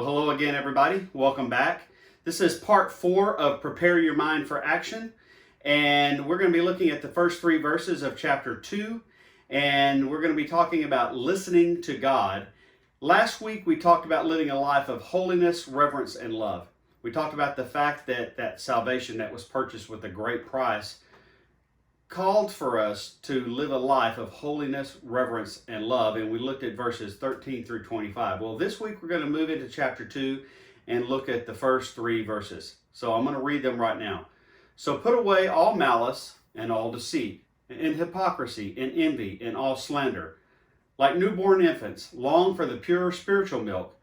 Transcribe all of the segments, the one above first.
Well, hello again, everybody. Welcome back. This is part 4 of Prepare Your Mind for Action. And we're going to be looking at the first 3 verses of chapter 2. And we're going to be talking about listening to God. Last week, we talked about living a life of holiness, reverence, and love. We talked about the fact that salvation that was purchased with a great price called for us to live a life of holiness, reverence, and love. And we looked at verses 13 through 25. Well, this week we're going to move into chapter 2 and look at the first 3 verses. So I'm going to read them right now. So put away all malice and all deceit, and hypocrisy, and envy, and all slander. Like newborn infants, long for the pure spiritual milk,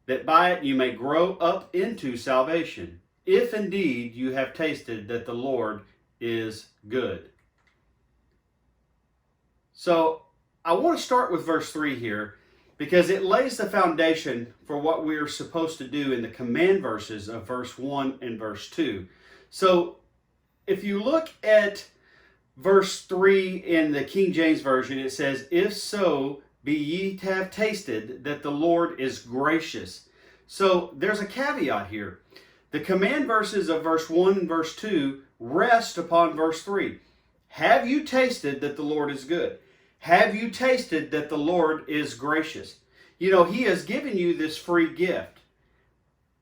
that by it you may grow up into salvation, if indeed you have tasted that the Lord is good. So I want to start with verse 3 here because it lays the foundation for what we are supposed to do in the command verses of verse 1 and verse 2. So if you look at verse 3 in the King James Version, it says, "If so be ye have tasted that the Lord is gracious." So there's a caveat here. The command verses of verse 1 and verse 2 rest upon verse 3. Have you tasted that the Lord is good? Have you tasted that the Lord is gracious? You know, He has given you this free gift.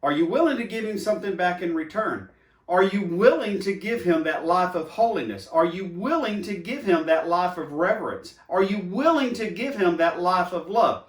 Are you willing to give Him something back in return? Are you willing to give Him that life of holiness? Are you willing to give Him that life of reverence? Are you willing to give Him that life of love?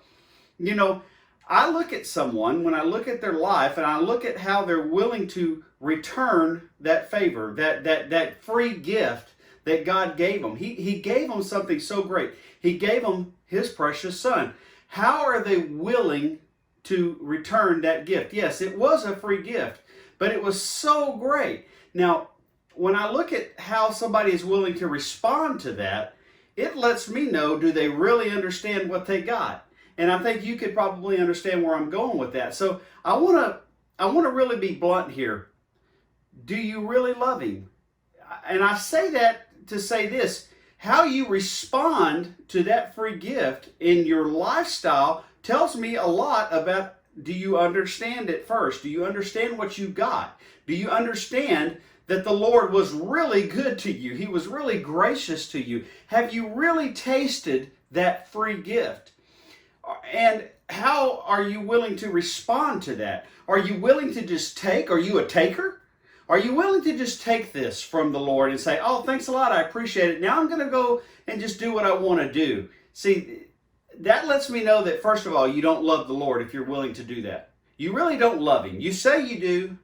You know, I look at someone, when I look at their life, and I look at how they're willing to return that favor, that free gift that God gave them. He gave them something so great. He gave them His precious Son. How are they willing to return that gift? Yes, it was a free gift, but it was so great. Now, when I look at how somebody is willing to respond to that, it lets me know, do they really understand what they got? And I think you could probably understand where I'm going with that. So I want to really be blunt here. Do you really love Him? And I say that to say this: how you respond to that free gift in your lifestyle tells me a lot about, do you understand it first? Do you understand what you got? Do you understand that the Lord was really good to you? He was really gracious to you. Have you really tasted that free gift? And how are you willing to respond to that? Are you willing to just take? Are you a taker? Are you willing to just take this from the Lord and say, "Oh, thanks a lot, I appreciate it. Now I'm going to go and just do what I want to do"? See, that lets me know that, first of all, you don't love the Lord if you're willing to do that. You really don't love Him. You say you do,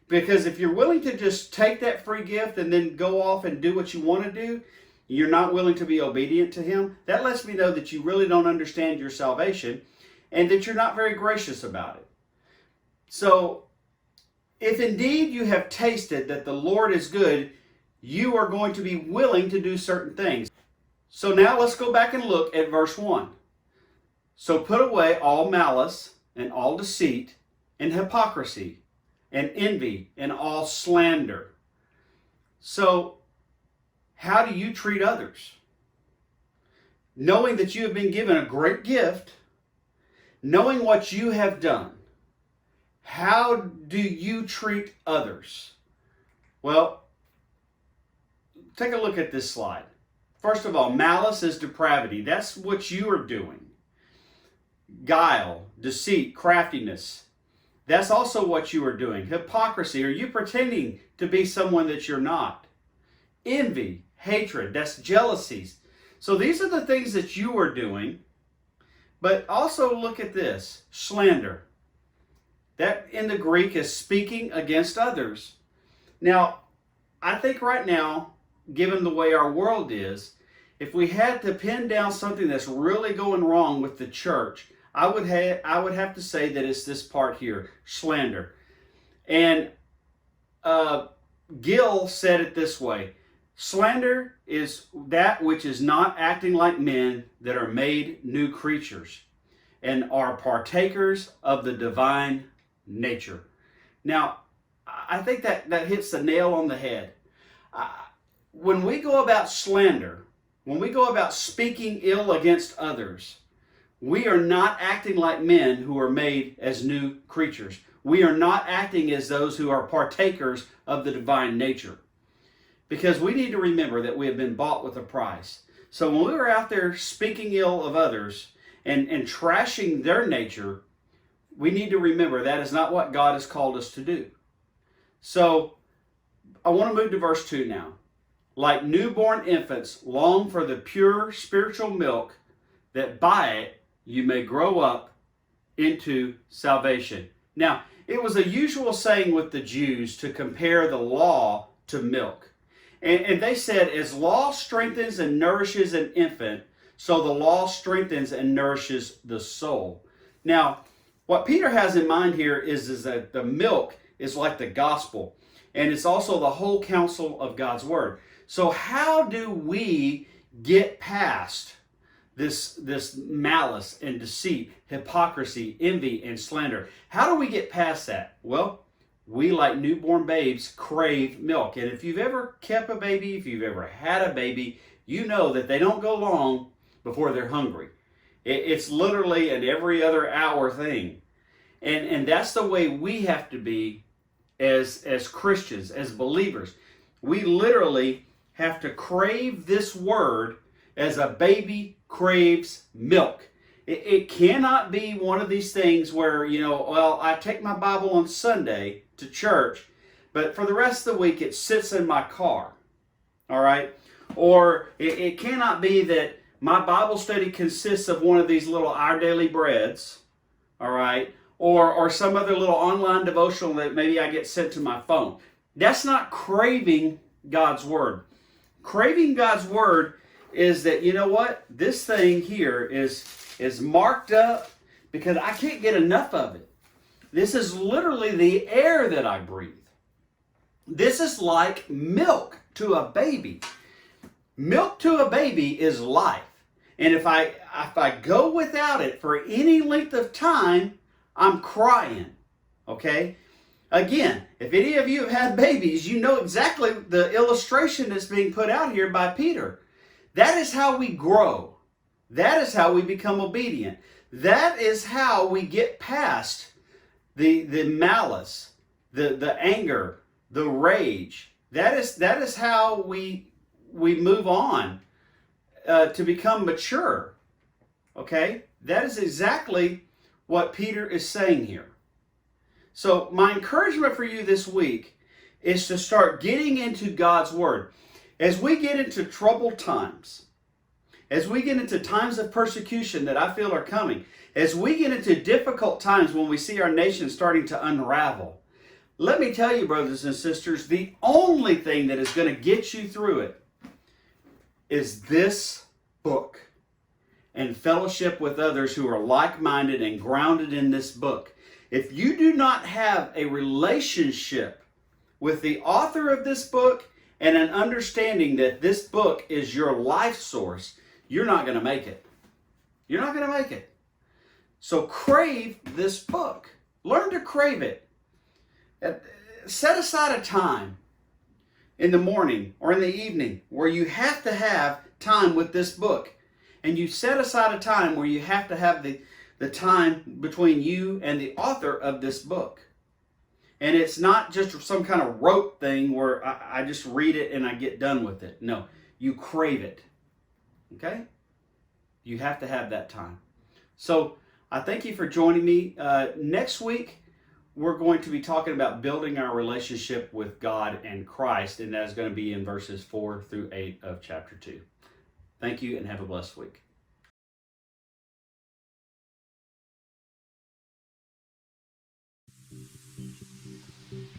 because if you're willing to just take that free gift and then go off and do what you want to do, you're not willing to be obedient to Him. That lets me know that you really don't understand your salvation and that you're not very gracious about it. So, if indeed you have tasted that the Lord is good, you are going to be willing to do certain things. So now let's go back and look at verse 1. So put away all malice and all deceit and hypocrisy and envy and all slander. So how do you treat others? Knowing that you have been given a great gift, knowing what you have done, how do you treat others? Well, take a look at this slide. First of all, malice is depravity. That's what you are doing. Guile, deceit, craftiness. That's also what you are doing. Hypocrisy, are you pretending to be someone that you're not? Envy, hatred, that's jealousies. So these are the things that you are doing. But also look at this, slander. That in the Greek is speaking against others. Now, I think right now, given the way our world is, if we had to pin down something that's really going wrong with the church, I would have to say that it's this part here, slander. And Gill said it this way: slander is that which is not acting like men that are made new creatures and are partakers of the divine nature. Now, I think that hits the nail on the head. When we go about slander, when we go about speaking ill against others, we are not acting like men who are made as new creatures. We are not acting as those who are partakers of the divine nature. Because we need to remember that we have been bought with a price. So when we are out there speaking ill of others and trashing their nature, we need to remember that is not what God has called us to do. So I want to move to verse 2 now. Like newborn infants, long for the pure spiritual milk, that by it you may grow up into salvation. Now, it was a usual saying with the Jews to compare the law to milk. And they said, as law strengthens and nourishes an infant, so the law strengthens and nourishes the soul. Now, what Peter has in mind here is that the milk is like the gospel, and it's also the whole counsel of God's word. So how do we get past this malice and deceit, hypocrisy, envy, and slander? How do we get past that? Well, we, like newborn babes, crave milk. And if you've ever kept a baby, if you've ever had a baby, you know that they don't go long before they're hungry. It's literally an every other hour thing. And that's the way we have to be as Christians, as believers. We literally have to crave this word as a baby craves milk. It cannot be one of these things where, well, I take my Bible on Sunday to church, but for the rest of the week it sits in my car. All right? Or it cannot be that my Bible study consists of one of these little Our Daily Breads, all right? Or some other little online devotional that maybe I get sent to my phone. That's not craving God's Word. Craving God's Word is that, you know what? This thing here is marked up because I can't get enough of it. This is literally the air that I breathe. This is like milk to a baby. Milk to a baby is life. And if I go without it for any length of time, I'm crying. Okay? Again, if any of you have had babies, you know exactly the illustration that's being put out here by Peter. That is how we grow. That is how we become obedient. That is how we get past the malice, the anger, the rage. That is how we move on to become mature. Okay? That is exactly what Peter is saying here. So my encouragement for you this week is to start getting into God's Word. As we get into troubled times, as we get into times of persecution that I feel are coming, as we get into difficult times when we see our nation starting to unravel, let me tell you, brothers and sisters, the only thing that is going to get you through it is this book and fellowship with others who are like-minded and grounded in this book. If you do not have a relationship with the author of this book and an understanding that this book is your life source, you're not going to make it. You're not going to make it. So crave this book. Learn to crave it. Set aside a time in the morning or in the evening where you have to have time with this book. And you set aside a time where you have to have the time between you and the author of this book. And it's not just some kind of rote thing where I just read it and I get done with it. No, you crave it. Okay? You have to have that time. So I thank you for joining me. Next week, we're going to be talking about building our relationship with God and Christ, and that's going to be in verses 4 through 8 of chapter 2. Thank you, and have a blessed week.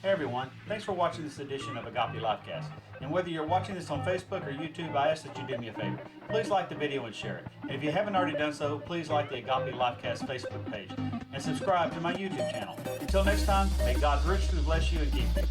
Hey everyone, thanks for watching this edition of Agape Lifecast. And whether you're watching this on Facebook or YouTube, I ask that you do me a favor. Please like the video and share it. And if you haven't already done so, please like the Agape Lifecast Facebook page and subscribe to my YouTube channel. Until next time, may God richly bless you and keep you.